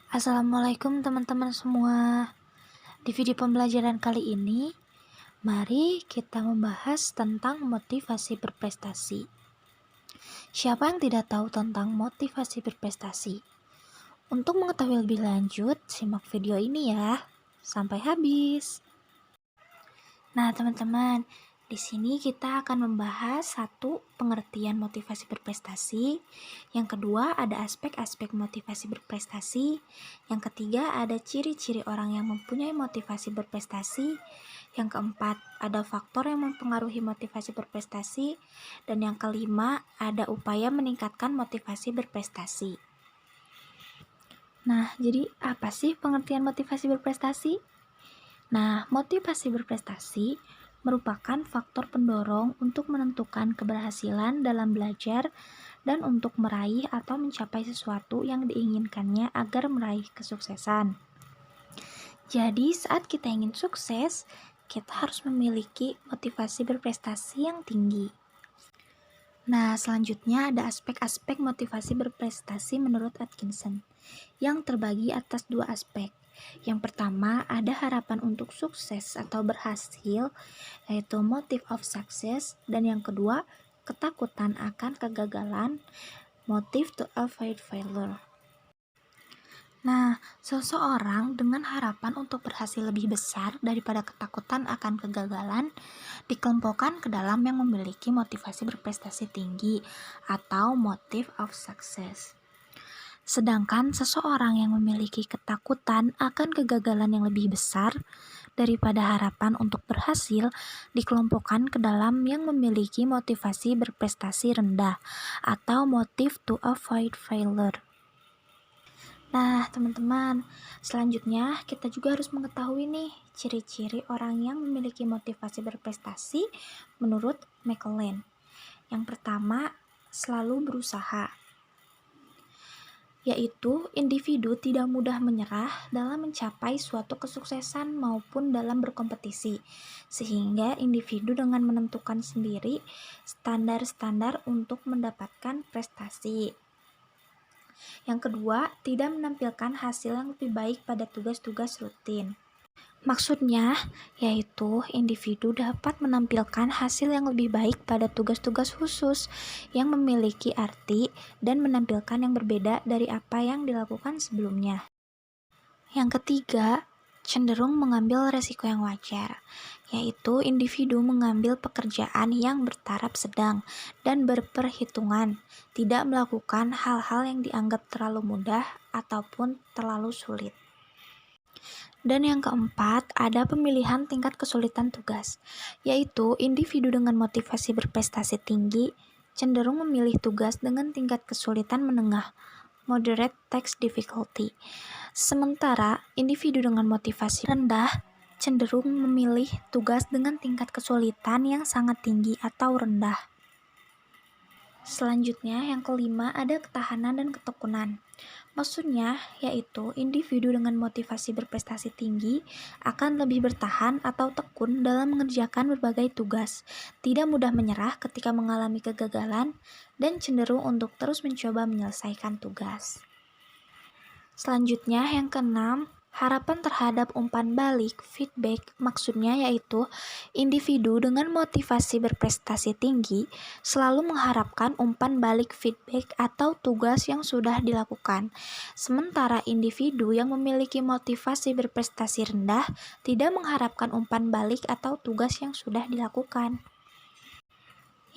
Assalamualaikum teman-teman semua. Di video pembelajaran kali ini, mari kita membahas tentang motivasi berprestasi. Siapa yang tidak tahu tentang motivasi berprestasi? Untuk mengetahui lebih lanjut, simak video ini ya, sampai habis. Nah, teman-teman, di sini kita akan membahas satu, pengertian motivasi berprestasi. Yang kedua, ada aspek-aspek motivasi berprestasi. Yang ketiga, ada ciri-ciri orang yang mempunyai motivasi berprestasi. Yang keempat, ada faktor yang mempengaruhi motivasi berprestasi. Dan yang kelima, ada upaya meningkatkan motivasi berprestasi. Nah, jadi apa sih pengertian motivasi berprestasi? Nah, motivasi berprestasi merupakan faktor pendorong untuk menentukan keberhasilan dalam belajar dan untuk meraih atau mencapai sesuatu yang diinginkannya agar meraih kesuksesan. Jadi, saat kita ingin sukses, kita harus memiliki motivasi berprestasi yang tinggi. Nah, selanjutnya ada aspek-aspek motivasi berprestasi menurut Atkinson, yang terbagi atas dua aspek. Yang pertama, ada harapan untuk sukses atau berhasil, yaitu motive of success, dan yang kedua, ketakutan akan kegagalan, motive to avoid failure. Nah, seseorang dengan harapan untuk berhasil lebih besar daripada ketakutan akan kegagalan dikelompokkan ke dalam yang memiliki motivasi berprestasi tinggi atau motive of success. Sedangkan seseorang yang memiliki ketakutan akan kegagalan yang lebih besar daripada harapan untuk berhasil dikelompokkan ke dalam yang memiliki motivasi berprestasi rendah atau motive to avoid failure. Nah, teman-teman, selanjutnya kita juga harus mengetahui nih ciri-ciri orang yang memiliki motivasi berprestasi menurut McLean. Yang pertama, selalu berusaha, yaitu individu tidak mudah menyerah dalam mencapai suatu kesuksesan maupun dalam berkompetisi, sehingga individu dengan menentukan sendiri standar-standar untuk mendapatkan prestasi. Yang kedua, tidak menampilkan hasil yang lebih baik pada tugas-tugas rutin. Maksudnya, yaitu individu dapat menampilkan hasil yang lebih baik pada tugas-tugas khusus yang memiliki arti dan menampilkan yang berbeda dari apa yang dilakukan sebelumnya. Yang ketiga, cenderung mengambil resiko yang wajar, yaitu individu mengambil pekerjaan yang bertaraf sedang dan berperhitungan, tidak melakukan hal-hal yang dianggap terlalu mudah ataupun terlalu sulit. Dan yang keempat, ada pemilihan tingkat kesulitan tugas, yaitu individu dengan motivasi berprestasi tinggi cenderung memilih tugas dengan tingkat kesulitan menengah, moderate task difficulty. Sementara individu dengan motivasi rendah cenderung memilih tugas dengan tingkat kesulitan yang sangat tinggi atau rendah. Selanjutnya, yang kelima, ada ketahanan dan ketekunan. Maksudnya, yaitu individu dengan motivasi berprestasi tinggi akan lebih bertahan atau tekun dalam mengerjakan berbagai tugas, tidak mudah menyerah ketika mengalami kegagalan, dan cenderung untuk terus mencoba menyelesaikan tugas. Selanjutnya, yang keenam, harapan terhadap umpan balik, feedback, maksudnya yaitu individu dengan motivasi berprestasi tinggi selalu mengharapkan umpan balik feedback atau tugas yang sudah dilakukan. Sementara individu yang memiliki motivasi berprestasi rendah tidak mengharapkan umpan balik atau tugas yang sudah dilakukan.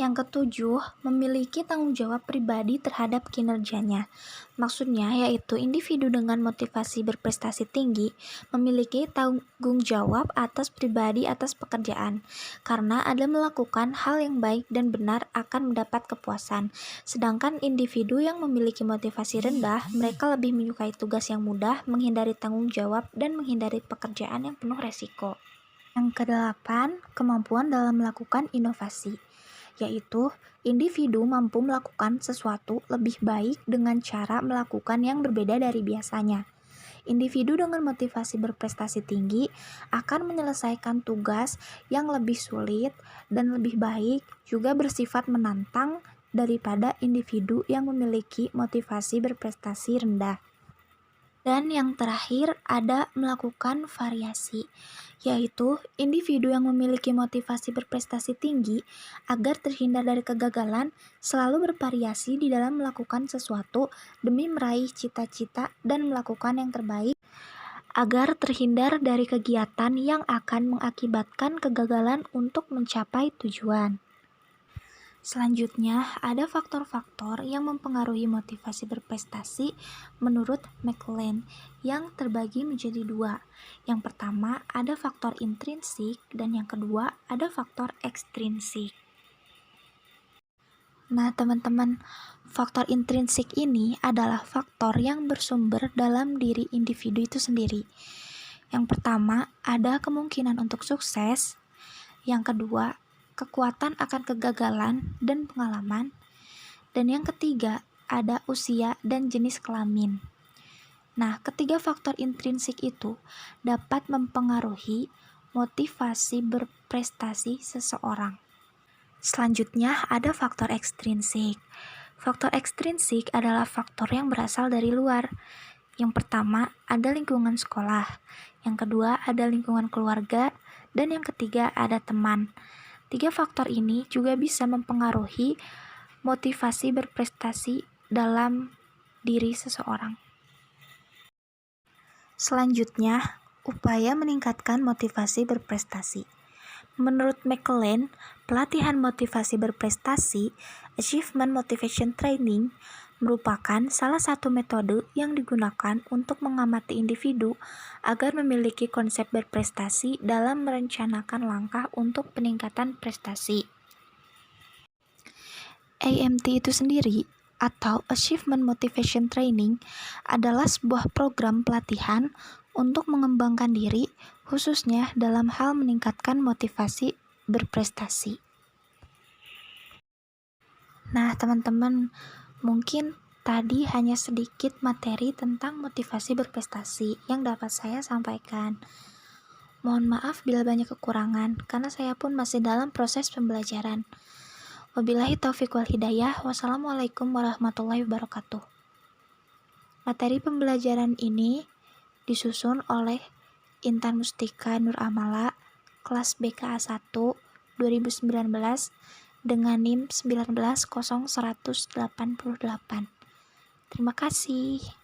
Yang ketujuh, memiliki tanggung jawab pribadi terhadap kinerjanya. Maksudnya yaitu individu dengan motivasi berprestasi tinggi memiliki tanggung jawab pribadi atas pekerjaan, karena ada melakukan hal yang baik dan benar akan mendapat kepuasan. Sedangkan individu yang memiliki motivasi rendah, mereka lebih menyukai tugas yang mudah, menghindari tanggung jawab, dan menghindari pekerjaan yang penuh resiko. Yang kedelapan, kemampuan dalam melakukan inovasi, yaitu individu mampu melakukan sesuatu lebih baik dengan cara melakukan yang berbeda dari biasanya. Individu dengan motivasi berprestasi tinggi akan menyelesaikan tugas yang lebih sulit dan lebih baik, juga bersifat menantang daripada individu yang memiliki motivasi berprestasi rendah. Dan yang terakhir ada melakukan variasi, yaitu individu yang memiliki motivasi berprestasi tinggi agar terhindar dari kegagalan selalu bervariasi di dalam melakukan sesuatu demi meraih cita-cita dan melakukan yang terbaik agar terhindar dari kegiatan yang akan mengakibatkan kegagalan untuk mencapai tujuan. Selanjutnya, ada faktor-faktor yang mempengaruhi motivasi berprestasi menurut McLean yang terbagi menjadi dua. Yang pertama, ada faktor intrinsik dan yang kedua, ada faktor ekstrinsik. Nah, teman-teman, faktor intrinsik ini adalah faktor yang bersumber dalam diri individu itu sendiri. Yang pertama, ada kemungkinan untuk sukses. Yang kedua, kekuatan akan kegagalan dan pengalaman. Dan yang ketiga, ada usia dan jenis kelamin. Nah, ketiga faktor intrinsik itu dapat mempengaruhi motivasi berprestasi seseorang. Selanjutnya, ada faktor ekstrinsik. Faktor ekstrinsik adalah faktor yang berasal dari luar. Yang pertama, ada lingkungan sekolah. Yang kedua, ada lingkungan keluarga. Dan yang ketiga, ada teman. Tiga faktor ini juga bisa mempengaruhi motivasi berprestasi dalam diri seseorang. Selanjutnya, upaya meningkatkan motivasi berprestasi. Menurut McLean, pelatihan motivasi berprestasi, Achievement Motivation Training, merupakan salah satu metode yang digunakan untuk mengamati individu agar memiliki konsep berprestasi dalam merencanakan langkah untuk peningkatan prestasi. AMT itu sendiri atau Achievement Motivation Training adalah sebuah program pelatihan untuk mengembangkan diri khususnya dalam hal meningkatkan motivasi berprestasi. Nah, teman-teman, mungkin tadi hanya sedikit materi tentang motivasi berprestasi yang dapat saya sampaikan. Mohon maaf bila banyak kekurangan karena saya pun masih dalam proses pembelajaran. Wabillahi taufiq wal hidayah. Wassalamualaikum warahmatullahi wabarakatuh. Materi pembelajaran ini disusun oleh Intan Mustika Nur Amala, kelas BKA 1 2019 dengan NIM 190188. Terima kasih.